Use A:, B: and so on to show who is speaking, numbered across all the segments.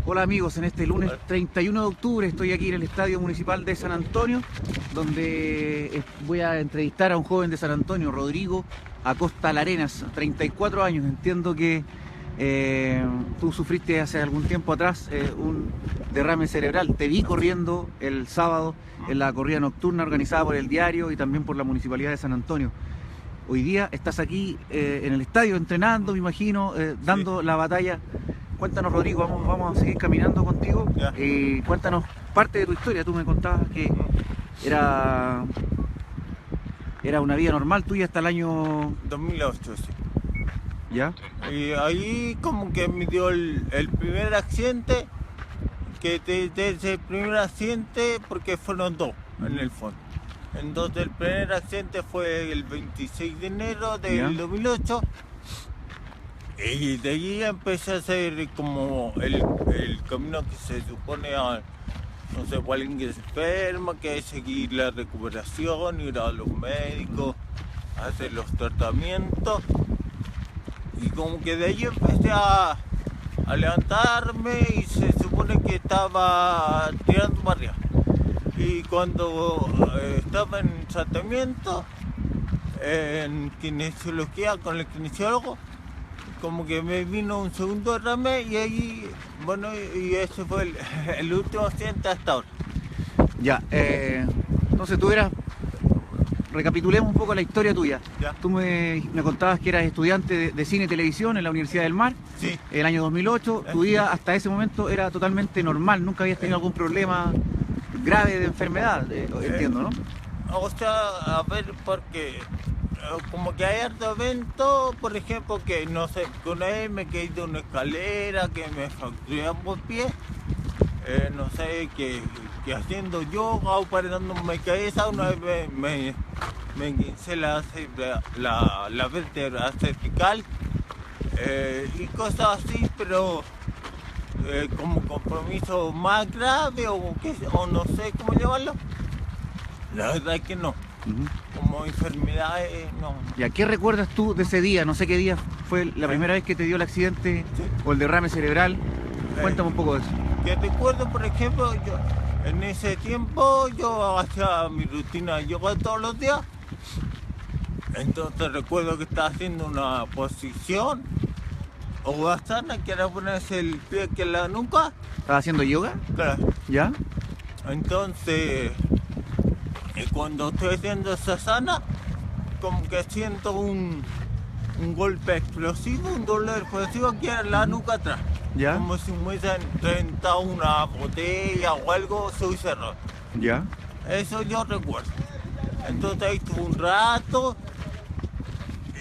A: Hola amigos, en este lunes 31 de octubre estoy aquí en el Estadio Municipal de San Antonio, donde voy a entrevistar a un joven de San Antonio, Rodrigo Acosta Larenas, 34 años. Entiendo que tú sufriste hace algún tiempo atrás un derrame cerebral. Te vi corriendo el sábado en la corrida nocturna organizada por el diario y también por la Municipalidad de San Antonio. Hoy día estás aquí en el estadio entrenando, me imagino, dando la batalla. Cuéntanos, Rodrigo, vamos a seguir caminando contigo. Cuéntanos parte de tu historia. Tú me contabas que era una vida normal tuya hasta el año
B: 2008, sí.
A: ¿Ya?
B: Y ahí como que me dio el primer accidente, que desde ese primer accidente, porque fueron dos en el fondo. Entonces el primer accidente fue el 26 de enero del 2008. Y de allí empecé a hacer como el camino que se supone a, no sé, para alguien que se enferma, que es seguir la recuperación, ir a los médicos, hacer los tratamientos. Y como que de allí empecé a levantarme y se supone que estaba tirando para arriba. Y cuando estaba en tratamiento, en kinesiología con el kinesiólogo, como que me vino un segundo derrame y ahí, bueno, y ese fue el último accidente hasta ahora.
A: Ya, entonces tú recapitulemos un poco la historia tuya.
B: Ya.
A: Tú me contabas que eras estudiante de cine y televisión en la Universidad del Mar,
B: Sí.
A: el año 2008. Tu vida hasta ese momento era totalmente normal, nunca habías tenido algún problema grave de enfermedad, entiendo, ¿no?
B: O sea, a ver, porque como que hay harto evento, por ejemplo, que no sé, que una vez me caí de una escalera, que me fracturé ambos pies, no sé, que haciendo yoga o parándome cabeza, una vez me quince la vértebra cervical y cosas así, pero como compromiso más grave o no sé cómo llamarlo, la verdad es que no. Como enfermedades, no.
A: ¿Y a qué recuerdas tú de ese día? No sé qué día fue la primera vez que te dio el accidente o el derrame cerebral. Cuéntame un poco de eso.
B: Que recuerdo, por ejemplo, yo en ese tiempo yo hacía mi rutina de yoga todos los días. Entonces recuerdo que estaba haciendo una posición o asana, que era ponerse el pie aquí en la nuca.
A: ¿Estabas haciendo yoga?
B: Claro.
A: ¿Ya?
B: Entonces, cuando estoy haciendo esa asana, como que siento un golpe explosivo, un dolor explosivo aquí en la nuca atrás.
A: ¿Ya?
B: Como si me hubiesen reventado una botella o algo, se hubiese roto.
A: ¿Ya?
B: Eso yo recuerdo. Entonces ahí estuve un rato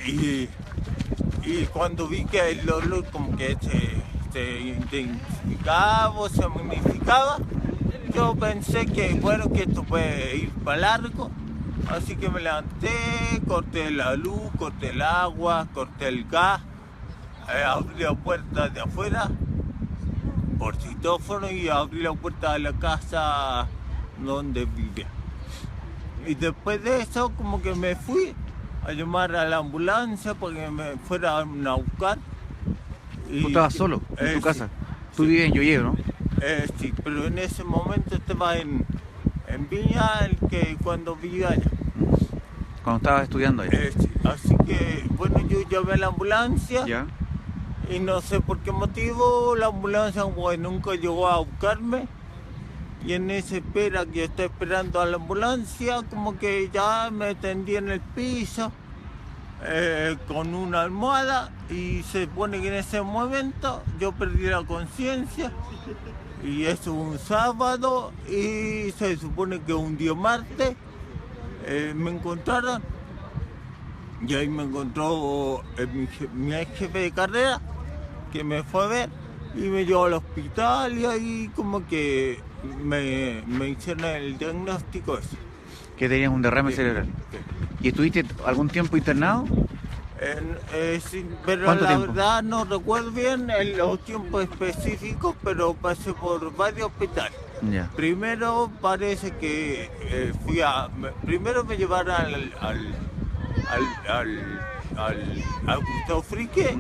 B: y cuando vi que el dolor como que se intensificaba o se magnificaba, yo pensé que bueno, que esto puede ir para largo. Así que me levanté, corté la luz, corté el agua, corté el gas, abrí la puerta de afuera por citófono y abrí la puerta de la casa donde vivía. Y después de eso como que me fui a llamar a la ambulancia para que me fueran a buscar.
A: ¿Tú estabas solo en tu casa? Tú vives en Yoyeo, ¿no?
B: Sí, pero en ese momento estaba en Viña, que cuando vivía allá.
A: Cuando estabas estudiando allá.
B: Sí, así que, bueno, yo llamé a la ambulancia.
A: ¿Ya?
B: Y no sé por qué motivo la ambulancia nunca llegó a buscarme. Y en esa espera que yo estoy esperando a la ambulancia, como que ya me tendí en el piso con una almohada y se supone que en ese momento yo perdí la conciencia. Y eso un sábado y se supone que un día martes me encontraron. Y ahí me encontró mi ex jefe de carrera, que me fue a ver y me llevó al hospital y ahí como que me hicieron el diagnóstico ese.
A: Que tenías un derrame cerebral. ¿Y estuviste algún tiempo internado?
B: Sí, pero
A: ¿Cuánto
B: la
A: tiempo?
B: verdad no recuerdo bien los tiempos específicos, pero pasé por varios hospitales.
A: Ya.
B: Primero parece que primero me llevaron al Gustavo Fricke,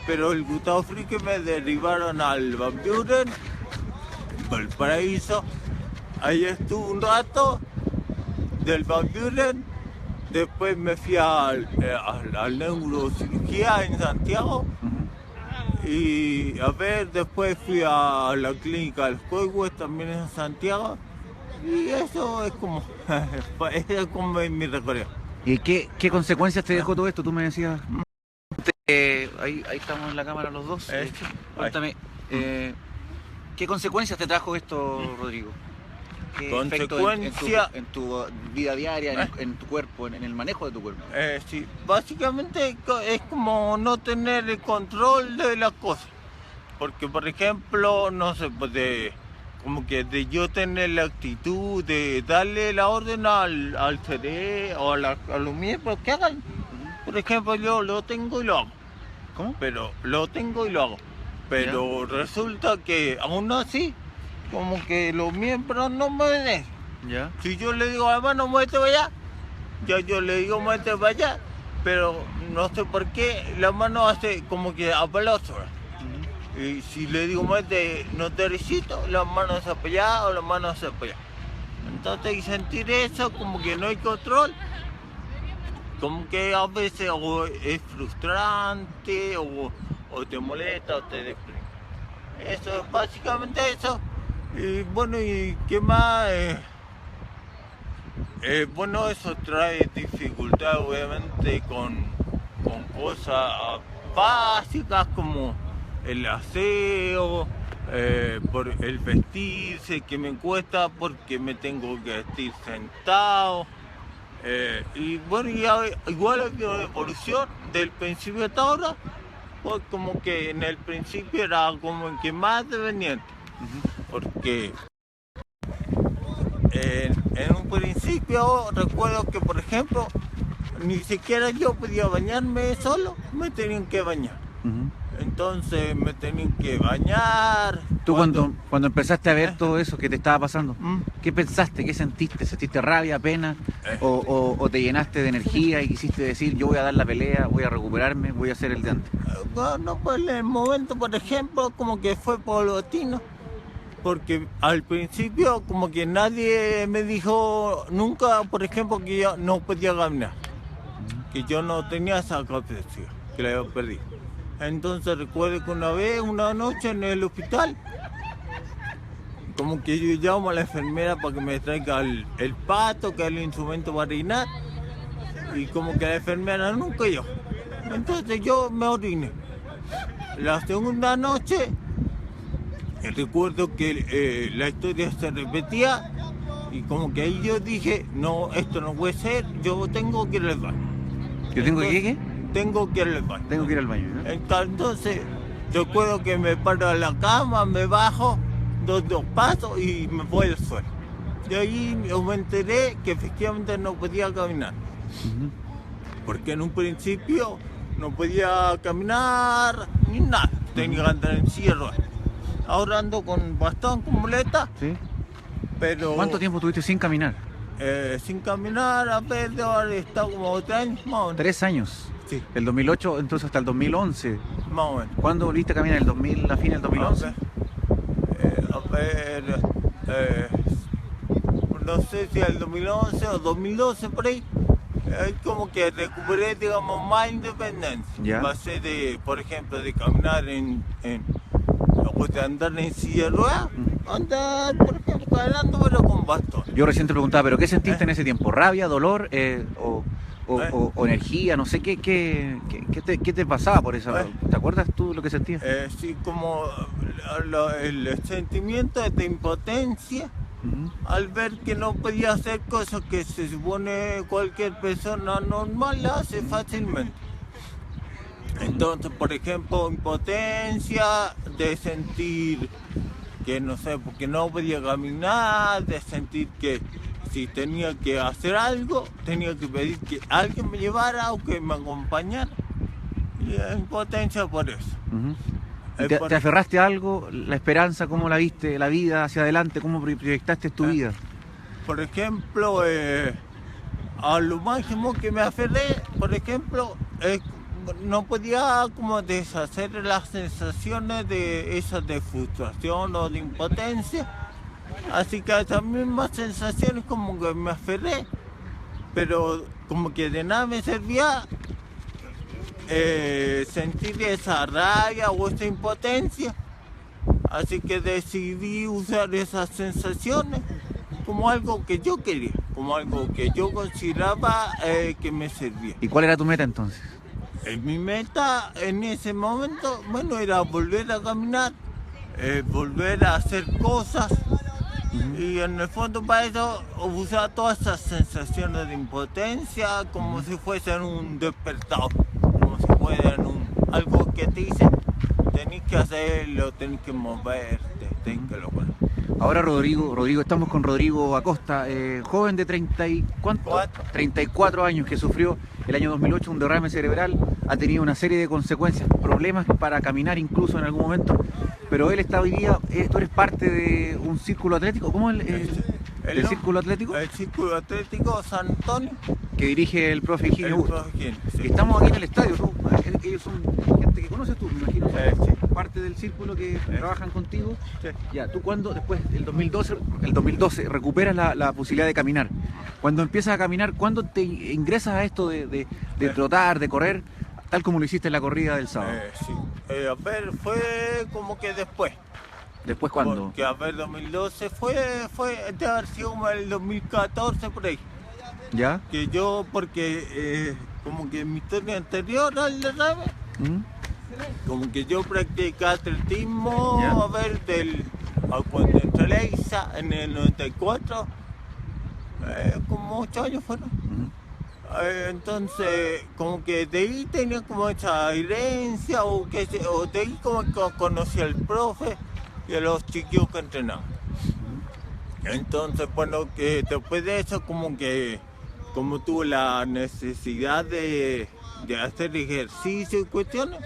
B: pero el Gustavo Fricke me derivaron al Van Buren, Valparaíso. Ahí estuve un rato del Van Buren, después me fui al neurocirugía en Santiago. Y a ver, después fui a la clínica del Coihue, también en Santiago. Y eso es como, es como mi recorrido.
A: ¿Y qué consecuencias te dejó todo esto? Tú me decías... ahí estamos en la cámara los dos. Cuéntame, ¿qué consecuencias te trajo esto, Rodrigo? ¿Qué
B: Consecuencia
A: en tu vida diaria, en tu cuerpo, en el manejo de tu cuerpo?
B: Sí, básicamente es como no tener el control de las cosas. Porque, por ejemplo, no sé, pues como que de yo tener la actitud de darle la orden al cerebro o a los miembros que hagan. Por ejemplo, yo lo tengo y lo hago.
A: ¿Cómo?
B: Pero lo tengo y lo hago. Pero resulta que aún así, como que los miembros no me obedecen.
A: ¿Ya?
B: Si yo le digo, hermano, muévete para allá, ya yo le digo, muévete para allá, pero no sé por qué la mano hace como que aplauso. Y si le digo, muévete, no derechito, las manos hacia allá o las manos hacia allá. Entonces, y sentir eso, como que no hay control, como que a veces o es frustrante, o te molesta, o te deprime. Eso, básicamente eso. Y bueno, ¿y qué más? Bueno, eso trae dificultad obviamente con cosas básicas como el aseo, por el vestirse, que me cuesta porque me tengo que vestir sentado. Y bueno, igual ha habido evolución del principio hasta ahora, pues como que en el principio era como el que más dependiente. Porque en un principio recuerdo que, por ejemplo, ni siquiera yo podía bañarme solo, me tenían que bañar. Entonces me tenían que bañar.
A: Tú cuando empezaste a ver todo eso que te estaba pasando, ¿qué pensaste? ¿Qué sentiste? ¿Sentiste rabia, pena? ¿O te llenaste de energía y quisiste decir, yo voy a dar la pelea, voy a recuperarme, voy a hacer el de antes?
B: Bueno, pues en el momento, por ejemplo, como que fue paulatino. Porque al principio como que nadie me dijo nunca, por ejemplo, que yo no podía caminar, que yo no tenía esa capacidad, que la había perdido. Entonces recuerdo que una noche en el hospital, como que yo llamo a la enfermera para que me traiga el pato, que es el instrumento para orinar, y como que la enfermera nunca yo. Entonces yo me oriné. La segunda noche, recuerdo que la historia se repetía y como que ahí yo dije, no, esto no puede ser, yo tengo que ir al baño.
A: ¿Yo tengo que qué?
B: Tengo que ir al baño.
A: Tengo que ir al baño, ¿no?
B: Entonces, recuerdo que me paro a la cama, me bajo, doy 2 pasos y me voy al suelo. Y ahí yo me enteré que efectivamente no podía caminar. Porque en un principio no podía caminar ni nada, tenía que andar en silla de ruedas. Ahora ando con bastón, con muleta.
A: ¿Sí?
B: Pero
A: ¿Cuánto tiempo tuviste sin caminar?
B: Sin caminar, a ver, de ahora he estado como 3 años más o menos.
A: 3 años.
B: Sí,
A: Del 2008 entonces hasta el 2011.
B: más o menos.
A: ¿Cuándo volviste a caminar? ¿A fin del 2011?
B: A ver, no sé si el 2011 o 2012 por ahí. Es como que recuperé, digamos, más independencia.
A: Ya.
B: Pasé de, por ejemplo, de caminar o de andar en silla de ruedas, andar, por ejemplo, caminando pero con bastón.
A: Yo recién te preguntaba, ¿pero qué sentiste en ese tiempo? ¿Rabia, dolor o energía? No sé, ¿qué te pasaba por eso? ¿Te acuerdas tú lo que sentías?
B: Sí, como el sentimiento de impotencia al ver que no podía hacer cosas que se supone cualquier persona normal la hace fácilmente. Entonces, por ejemplo, impotencia de sentir que no sé, porque no podía caminar, de sentir que si tenía que hacer algo, tenía que pedir que alguien me llevara o que me acompañara. Y impotencia por eso.
A: ¿Te aferraste a algo? ¿La esperanza? ¿Cómo la viste? ¿La vida hacia adelante? ¿Cómo proyectaste tu vida?
B: Por ejemplo, a lo máximo que me aferré, por ejemplo, es no podía como deshacer las sensaciones de esas de frustración o de impotencia. Así que a esas mismas sensaciones como que me aferré, pero como que de nada me servía sentir esa rabia o esa impotencia. Así que decidí usar esas sensaciones como algo que yo quería, como algo que yo consideraba que me servía.
A: ¿Y cuál era tu meta entonces?
B: Mi meta en ese momento, bueno, era volver a caminar, volver a hacer cosas. Y en el fondo para eso usaba todas esas sensaciones de impotencia como si fuesen un despertador, como si fueran algo que te dice, tenés que hacerlo, tenés que moverte, tenés que lograrlo.
A: Ahora Rodrigo, estamos con Rodrigo Acosta, joven de 34 años que sufrió el año 2008 un derrame cerebral, ha tenido una serie de consecuencias, problemas para caminar incluso en algún momento, pero él está hoy día, tú eres parte de un círculo atlético, ¿cómo es el círculo atlético?
B: El Círculo Atlético San Antonio.
A: Que dirige el profe Higinio Augusto.
B: Sí.
A: Estamos aquí en el estadio, ellos son gente que conoces tú, me imagino,
B: Sí.
A: parte del círculo que trabajan contigo.
B: Sí.
A: Ya, tú cuando después del 2012 recuperas la posibilidad de caminar. Cuando empiezas a caminar, ¿cuándo te ingresas a esto de trotar, de correr, tal como lo hiciste en la corrida del sábado?
B: Sí. A ver, fue como que después.
A: ¿Después cuándo?
B: Porque a ver, 2012 fue de haber sido como el 2014 por ahí.
A: ¿Ya?
B: Que yo, porque como que en mi historia anterior al derrame, como que yo practicaba atletismo,
A: ¿Ya?
B: a ver, cuando entré a la ISA en el 94, como 8 años fueron. Entonces, como que de ahí tenía como esa herencia, o de ahí como que conocí al profe y a los chiquillos que entrenaban. Entonces, bueno, que después de eso como tuve la necesidad de hacer ejercicio y cuestiones,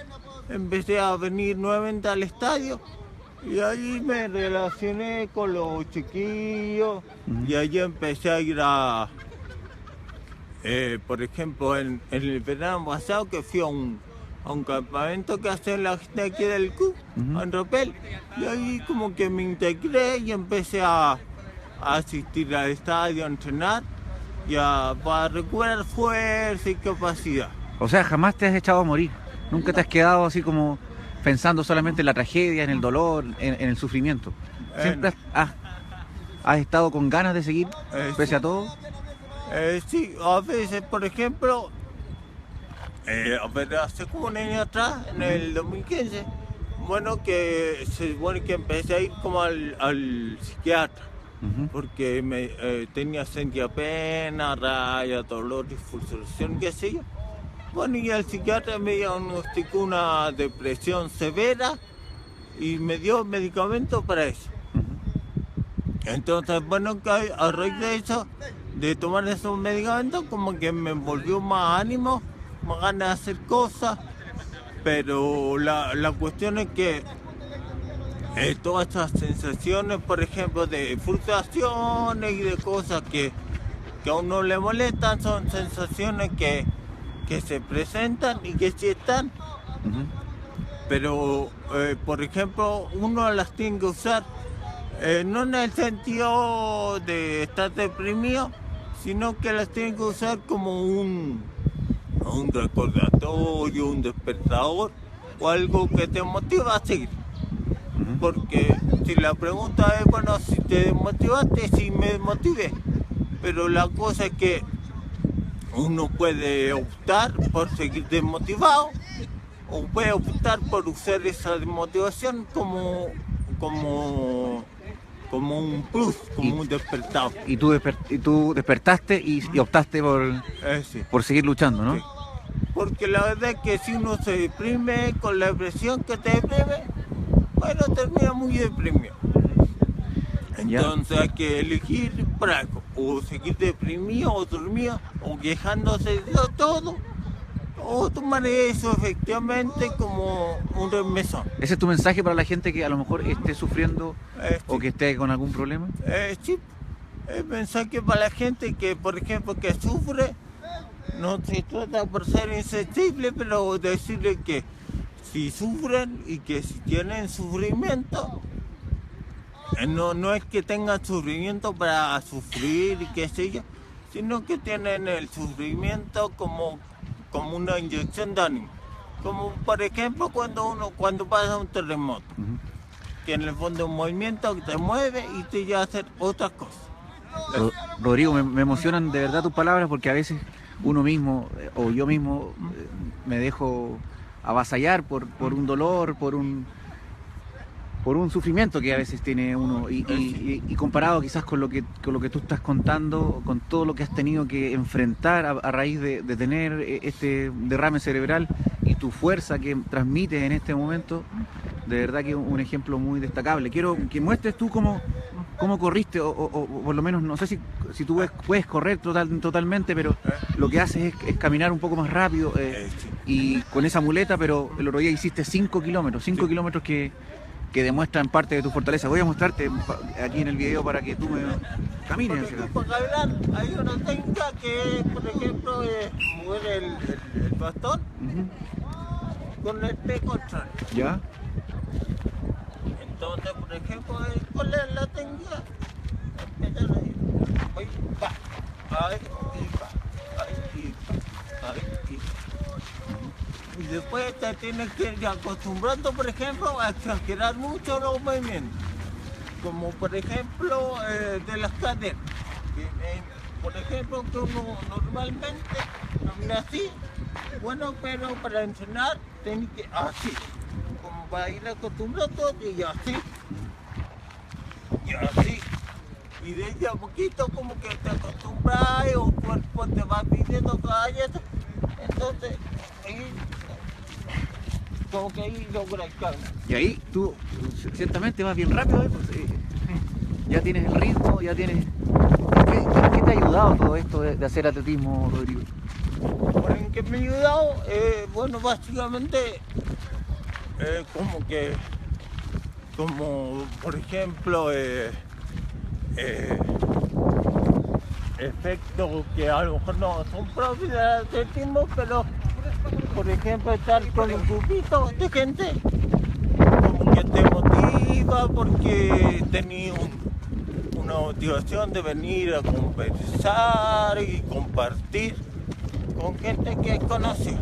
B: empecé a venir nuevamente al estadio y ahí me relacioné con los chiquillos y ahí empecé a ir por ejemplo, en el verano pasado que fui a un campamento que hacen la gente aquí del club, en Ropel, y ahí como que me integré y empecé a asistir al estadio, a entrenar para recuperar fuerza y capacidad.
A: O sea, jamás te has echado a morir. Nunca te has quedado así como pensando solamente en la tragedia, en el dolor, en el sufrimiento. Siempre has estado con ganas de seguir, pese a todo.
B: Sí, a veces, por ejemplo, hace como un año atrás, en el 2015, bueno, que se supone que empecé a ir como al psiquiatra. Porque sentía pena, rabia, dolor, frustración, qué sé yo. Bueno, y el psiquiatra me diagnosticó una depresión severa y me dio medicamentos para eso. Entonces, bueno, a raíz de eso, de tomar esos medicamentos, como que me envolvió más ánimo, más ganas de hacer cosas, pero la cuestión es que todas estas sensaciones, por ejemplo, de frustraciones y de cosas que a uno le molestan, son sensaciones que se presentan y que sí están, pero, por ejemplo, uno las tiene que usar no en el sentido de estar deprimido, sino que las tiene que usar como un recordatorio, un despertador o algo que te motiva a seguir. Porque si la pregunta es, bueno, si te desmotivaste, sí me desmotivé, pero la cosa es que uno puede optar por seguir desmotivado o puede optar por usar esa desmotivación como un plus, como un despertado.
A: Y tú despertaste y optaste
B: Sí.
A: por seguir luchando, ¿no?
B: Sí. Porque la verdad es que si uno se deprime con la depresión que te deprime, bueno, termina muy deprimido. Entonces hay que elegir para algo, o seguir deprimido o dormido o quejándose de todo, o tomar eso efectivamente como un remesón.
A: ¿Ese es tu mensaje para la gente que a lo mejor esté sufriendo o que esté con algún problema?
B: Sí, el mensaje para la gente que, por ejemplo, que sufre, no se trata por ser insensible, pero decirle que si sufren y que si tienen sufrimiento, no es que tengan sufrimiento para sufrir y qué sé yo, sino que tienen el sufrimiento como una inyección de ánimo. Como por ejemplo cuando pasa un terremoto, que en el fondo es un movimiento que te mueve y te lleva a hacer otras cosas.
A: Rodrigo, me emocionan de verdad tus palabras, porque a veces uno mismo o yo mismo me dejo avasallar por un dolor, por un sufrimiento que a veces tiene uno, y comparado quizás con lo que tú estás contando, con todo lo que has tenido que enfrentar a raíz de tener este derrame cerebral y tu fuerza que transmites en este momento, de verdad que es un ejemplo muy destacable. Quiero que muestres tú cómo corriste, o por lo menos, no sé si tú puedes correr totalmente, pero lo que haces es caminar un poco más rápido, y con esa muleta, pero el otro día hiciste 5 kilómetros que demuestran parte de tu fortaleza. Voy a mostrarte aquí en el video para que tú me camines.
B: Para caminar hay una técnica que, por ejemplo, es mover el bastón con el pie contrario.
A: ¿Ya?
B: Entonces, por ejemplo, ¿cuál es la técnica? Empezar ahí. Ahí va. Ahí y va. Ahí y va. Ahí y va. Y después te tienes que ir acostumbrando, por ejemplo, a exagerar mucho los movimientos. Como por ejemplo de las caderas. Por ejemplo, que uno normalmente camina así, bueno, pero para entrenar tienes que así. Como para ir acostumbrando, y así. Y así. Y de ahí a poquito como que te acostumbras, o el cuerpo te va pidiendo galletas. Entonces, ahí, como que ahí logra el cambio.
A: Y ahí tú ciertamente vas bien rápido, pues, ya tienes el ritmo, ya tienes... ¿Qué te ha ayudado todo esto de hacer atletismo, Rodrigo?
B: Bueno, ¿en qué me ha ayudado? Bueno, básicamente, como por ejemplo, efectos que a lo mejor no son propios del atletismo, pero por ejemplo estar con un grupito de gente como que te motiva, porque tenía una motivación de venir a conversar y compartir con gente que conocí.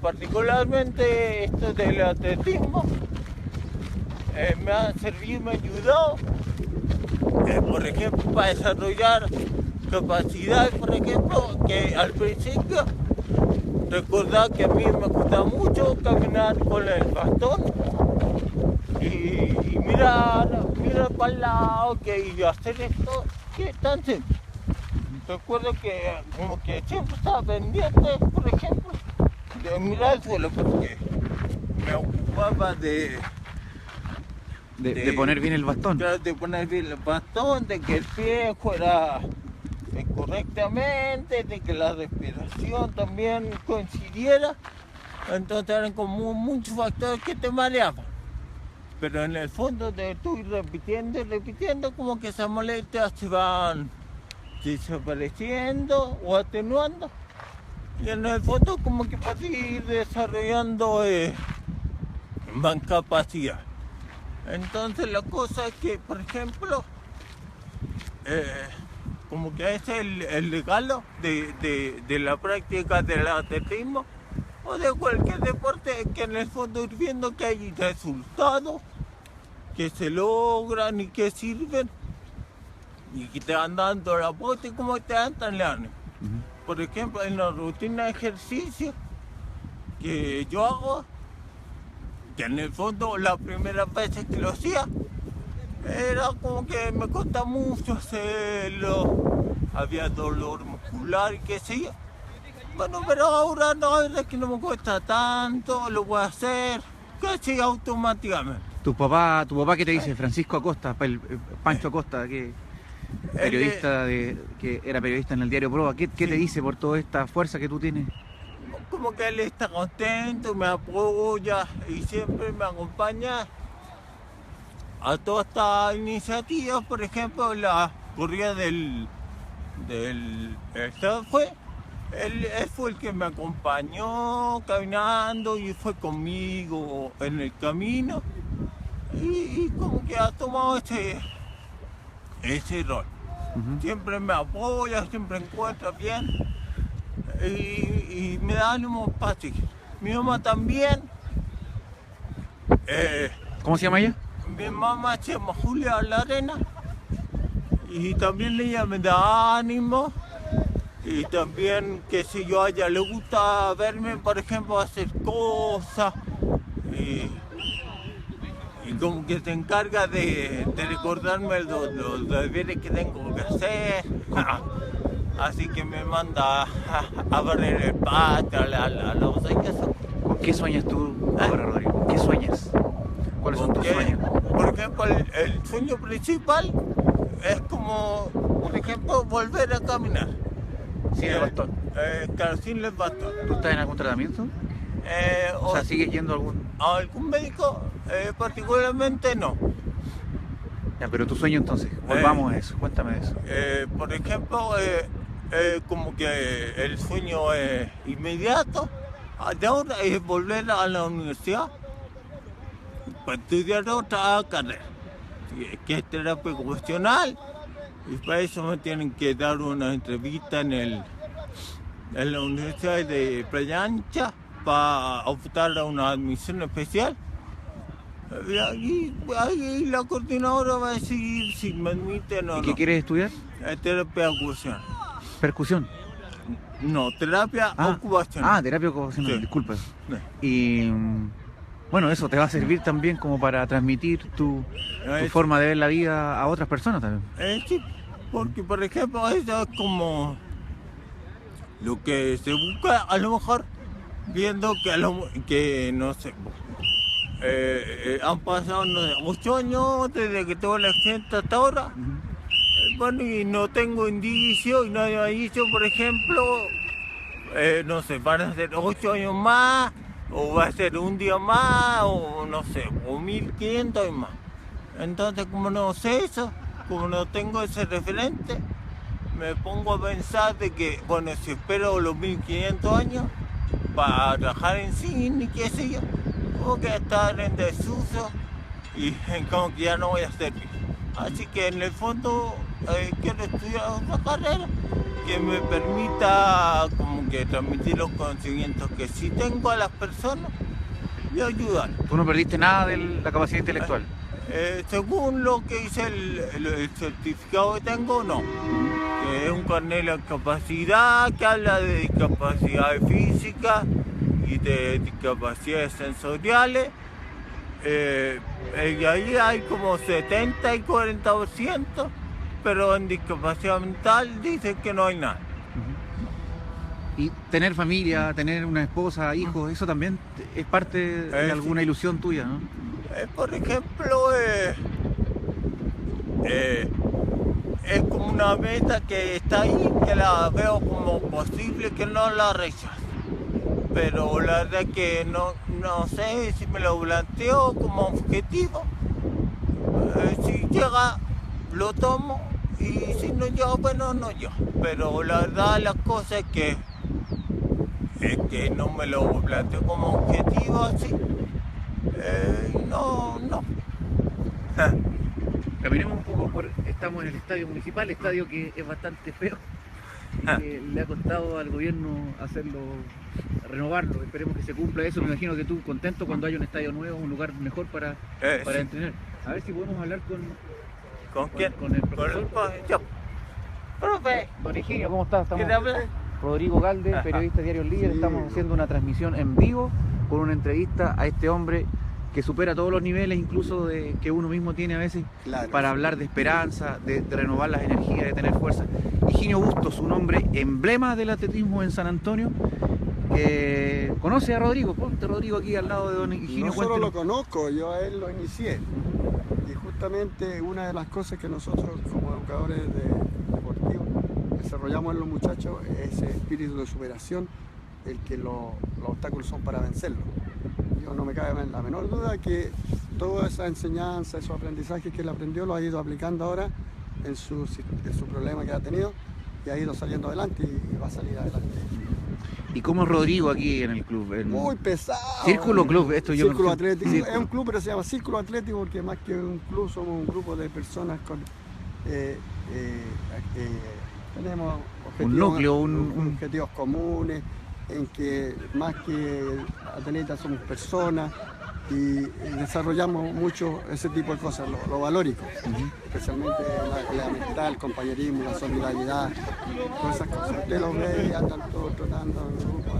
B: Particularmente esto del atletismo me ha servido, me ha ayudado, por ejemplo, para desarrollar capacidades, por ejemplo, que al principio recordar que a mí me gusta mucho caminar con el bastón y mirar para el lado, y hacer esto que es tan simple. Recuerdo que como que siempre estaba pendiente, por ejemplo, de mirar el suelo, porque me ocupaba de
A: poner bien el bastón.
B: De poner bien el bastón, de que el pie fuera correctamente, de que la respiración también coincidiera. Entonces eran como muchos factores que te mareaban. Pero en el fondo de tú ir repitiendo y repitiendo, como que esas molestias se van desapareciendo o atenuando. Y en el fondo como que para ir desarrollando más capacidad. Entonces la cosa es que, por ejemplo, como que es el regalo de la práctica del atletismo o de cualquier deporte, que en el fondo ir viendo que hay resultados que se logran y que sirven y que te van dando la apoyo y como te dan el ánimo. Por ejemplo, en la rutina de ejercicio que yo hago, que en el fondo las primeras veces que lo hacía, era como que me costaba mucho hacerlo, había dolor muscular y qué sé yo. Bueno, pero ahora no, es que no me cuesta tanto, lo voy a hacer casi automáticamente.
A: ¿Tu papá qué te dice? Francisco Acosta, el Pancho Acosta, que era periodista en el diario Proa, ¿qué te dice por toda esta fuerza que tú tienes?
B: Como que él está contento, me apoya y siempre me acompaña a todas estas iniciativas. Por ejemplo, la corrida del él fue el que me acompañó caminando y fue conmigo en el camino y como que ha tomado ese rol. Siempre me apoya, siempre encuentra bien y me da ánimo para seguir. Mi mamá también.
A: ¿Cómo se llama ella?
B: Mi mamá se llama Julia Larena y también ella me da ánimo y también, qué sé yo, a ella le gusta verme, por ejemplo, hacer cosas y como que se encarga de recordarme los deberes que tengo que hacer. Así que me manda a barrer el patio,
A: ¿Con qué sueñas tú ahora, Rodrigo? ¿Con qué sueñas? ¿Cuáles son tus sueños?
B: Por ejemplo, el sueño principal es como, por ejemplo, volver a caminar.
A: Sin el bastón.
B: Claro, sin el bastón.
A: ¿Tú estás en algún tratamiento? O sea, ¿sigues yendo
B: a algún médico? Particularmente no.
A: Ya, pero tu sueño entonces, volvamos a eso, cuéntame de eso.
B: Por ejemplo, como que el sueño inmediato de ahora es volver a la universidad para estudiar otra carrera, que es terapia ocupacional, y para eso me tienen que dar una entrevista en la Universidad de Playa Ancha para optar a una admisión especial. Y ahí la coordinadora va a decidir si me admiten o no.
A: ¿Y qué quieres estudiar?
B: Terapia ocupacional.
A: ¿Percusión?
B: No, terapia ocupacional.
A: Terapia ocupacional,
B: Sí.
A: disculpa.
B: Sí.
A: Y bueno, eso te va a servir también como para transmitir tu forma de ver la vida a otras personas también.
B: Sí, porque por ejemplo eso es como lo que se busca, a lo mejor viendo que no sé, han pasado 8 años desde que tuve el accidente hasta ahora. Bueno, y no tengo indicio y nadie me ha dicho, por ejemplo, no sé, van a ser 8 años más, o va a ser un día más, o no sé, o 1500 y más. Entonces, como no sé eso, como no tengo ese referente, me pongo a pensar de que, bueno, si espero los 1500 años para trabajar en cine, qué sé yo, como que estar en desuso y como que ya no voy a servir. Así que en el fondo quiero estudiar otra carrera que me permita como que transmitir los conocimientos que sí tengo a las personas y ayudar.
A: ¿Tú no perdiste nada de la capacidad intelectual?
B: Según lo que dice el certificado que tengo, no. Que es un carnet de discapacidad que habla de discapacidades físicas y de discapacidades sensoriales. Y ahí hay como 70 y 40%, pero en discapacidad mental dicen que no hay nada.
A: Y tener familia, tener una esposa, hijos, eso también es parte de alguna ilusión tuya, ¿no?
B: Por ejemplo, es como una meta que está ahí, que la veo como posible, que no la rechazo. Pero la verdad que no sé si me lo planteo como objetivo. Si llega, lo tomo, y si no llega, bueno, no yo. Pero la verdad las cosas es que no me lo planteo como objetivo así. No.
A: Caminemos un poco estamos en el estadio municipal, estadio que es bastante feo. Que le ha costado al gobierno renovarlo, esperemos que se cumpla eso. Me imagino que tú contento cuando haya un estadio nuevo, un lugar mejor para
B: sí.
A: entrenar. A ver si podemos hablar
B: ¿Con quién?
A: Con el profesor.
B: Yo. Profe.
A: Don Higinio, ¿cómo estás?
B: ¿Quién habla?
A: Rodrigo Galde, periodista de Diario Líder. Estamos haciendo una transmisión en vivo con una entrevista a este hombre que supera todos los niveles, incluso que uno mismo tiene a veces, para hablar de esperanza, de renovar las energías, de tener fuerza. Higinio Bustos, un hombre emblema del atletismo en San Antonio, que conoce a Rodrigo. Ponte Rodrigo aquí al lado de don Higinio.
C: No solo lo conozco, yo a él lo inicié. Y justamente una de las cosas que nosotros como educadores deportivos desarrollamos en los muchachos es ese espíritu de superación, el que los obstáculos son para vencerlos. Yo no me cabe la menor duda que toda esa enseñanza, esos aprendizajes que él aprendió, lo ha ido aplicando ahora en su problema que ha tenido. y ha ido saliendo adelante y va a salir adelante.
A: ¿Y cómo es Rodrigo aquí en el club?
C: Muy pesado.
A: Círculo Club, esto yo
C: Círculo
A: no-
C: Atlético.
A: Círculo.
C: Es un club, pero se llama Círculo Atlético porque más que un club somos un grupo de personas con tenemos
A: núcleo,
C: objetivos comunes, en que más que atletas somos personas y desarrollamos mucho ese tipo de cosas, lo valórico, especialmente la amistad, el compañerismo, la solidaridad, todas esas cosas. Usted los ve, ya están todos tratando en grupo.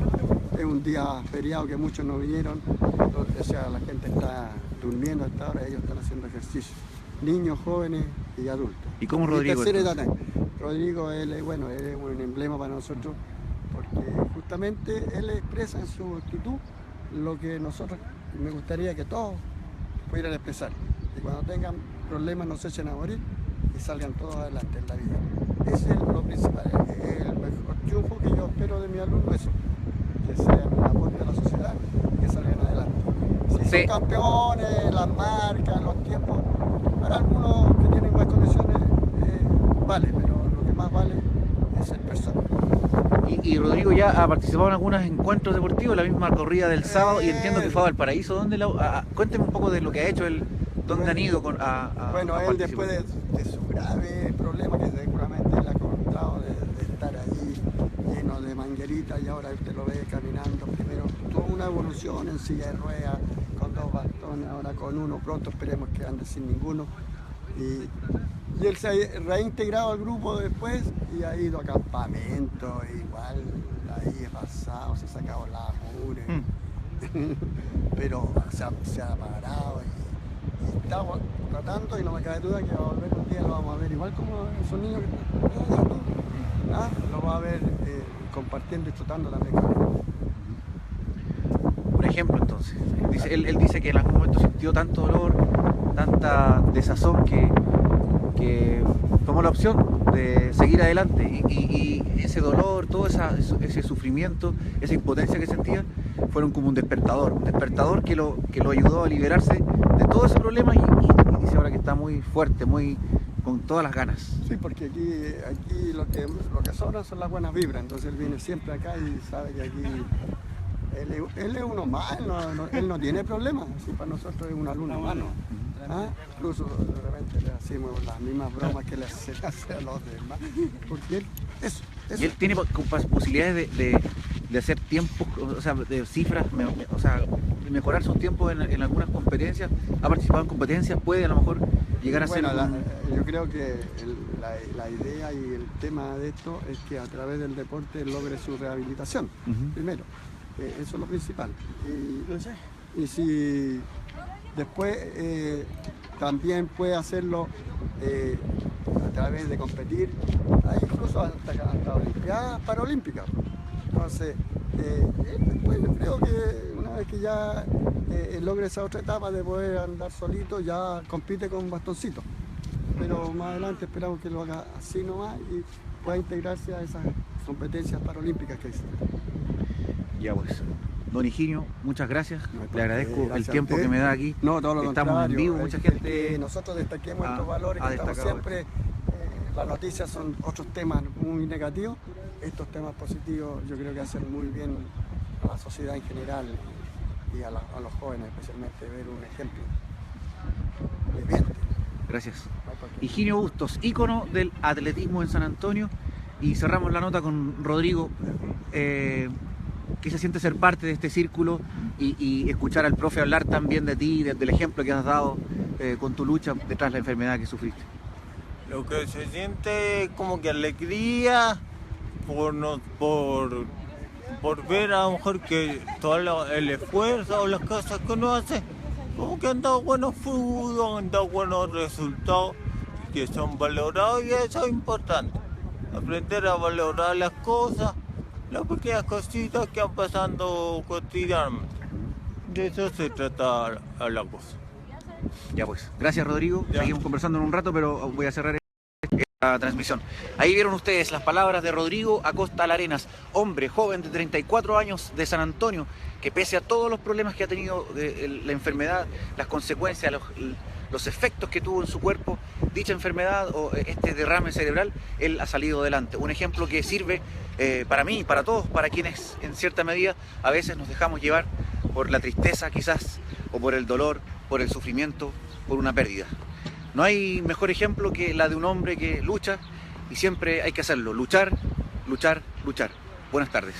C: Es un día feriado que muchos no vinieron, o sea, la gente está durmiendo hasta ahora, ellos están haciendo ejercicio. Niños, jóvenes y adultos.
A: ¿Y cómo Rodrigo?
C: Y tercera edad también. Rodrigo, él es un emblema para nosotros porque justamente él expresa en su actitud lo que nosotros, me gustaría que todos pudieran expresar. Y cuando tengan problemas no se echen a morir y salgan todos adelante en la vida. Ese es lo principal, el mejor triunfo que yo espero de mi alumno, eso, que sean un aporte a la sociedad y que salgan adelante. Si
A: Sí.
C: son campeones, las marcas, los tiempos, para algunos que tienen buenas condiciones, vale, pero lo que más vale es ser persona.
A: Y Rodrigo ya ha participado en algunos encuentros deportivos, la misma corrida del sábado, y entiendo que fue a Valparaíso. Cuénteme un poco de lo que ha hecho él, dónde han ido
C: Bueno,
A: a
C: él
A: participar.
C: después de su grave problema que seguramente él ha encontrado de estar ahí lleno de mangueritas y ahora usted lo ve caminando, primero tuvo una evolución en silla de ruedas, con 2 bastones, ahora con uno, pronto esperemos que ande sin ninguno. Y él se ha reintegrado al grupo después y ha ido a campamento, igual ahí he pasado, se ha sacado la mure, pero se ha parado y estamos tratando y no me cabe duda que va a volver un día, lo vamos a ver igual como esos niños que lo va a ver compartiendo y disfrutando también con él.
A: Un ejemplo entonces. Él dice que en algún momento sintió tanto dolor, tanta desazón que tomó la opción de seguir adelante y ese dolor, todo ese sufrimiento, esa impotencia que sentía, fueron como un despertador que lo ayudó a liberarse de todo ese problema y dice ahora que está muy fuerte, con todas las ganas.
C: Sí, porque aquí lo que sobra son las buenas vibras, entonces él viene siempre acá y sabe que aquí él es uno más, él no tiene problemas, así para nosotros es un alumno humano. Incluso de repente le hacemos las mismas bromas que le hace a los demás, porque él, eso.
A: Y él tiene posibilidades de hacer tiempos, o sea, de cifras, o sea, de mejorar sus tiempos en algunas competencias. Ha participado en competencias, puede a lo mejor llegar a ser...
C: Yo creo que la idea y el tema de esto es que a través del deporte él logre su rehabilitación, primero. Eso es lo principal. Y si después también puede hacerlo a través de competir, incluso hasta Olimpiadas Paralímpicas. Entonces, después yo creo que una vez que ya logre esa otra etapa de poder andar solito, ya compite con un bastoncito. Pero más adelante esperamos que lo haga así nomás y pueda integrarse a esas competencias paralímpicas que existen.
A: Ya pues. Don Higinio, muchas gracias. Le agradezco el
C: a
A: tiempo
C: usted.
A: que me da aquí.
C: No, todo lo
A: Estamos en
C: contrario.
A: vivo, mucha gente.
C: Nosotros destaquemos estos valores,
A: ha
C: que estamos
A: destacado
C: siempre. Las noticias son otros temas muy negativos. Estos temas positivos yo creo que hacen muy bien a la sociedad en general y a los jóvenes especialmente, ver un ejemplo viviente.
A: Gracias. Higinio Bustos, ícono del atletismo en San Antonio. Y cerramos la nota con Rodrigo, que se siente ser parte de este círculo y escuchar al profe hablar también de ti, del ejemplo que has dado con tu lucha detrás de la enfermedad que sufriste.
B: Lo que se siente como que alegría por ver a lo mejor que todo el esfuerzo o las cosas que uno hace, como que han dado buenos frutos, han dado buenos resultados que son valorados y eso es importante. Aprender a valorar las cosas, las pequeñas cositas que van pasando cotidianamente. De eso se trata a la cosa.
A: Ya pues, gracias Rodrigo.
B: Ya.
A: Seguimos conversando en un rato, pero voy a cerrar esta transmisión. Ahí vieron ustedes las palabras de Rodrigo Acosta Larenas, hombre joven de 34 años de San Antonio, que pese a todos los problemas que ha tenido la enfermedad, las consecuencias, los efectos que tuvo en su cuerpo, dicha enfermedad o este derrame cerebral, él ha salido adelante. Un ejemplo que sirve para mí, para todos, para quienes en cierta medida a veces nos dejamos llevar por la tristeza quizás, o por el dolor, por el sufrimiento, por una pérdida. No hay mejor ejemplo que la de un hombre que lucha, y siempre hay que hacerlo, luchar, luchar, luchar. Buenas tardes.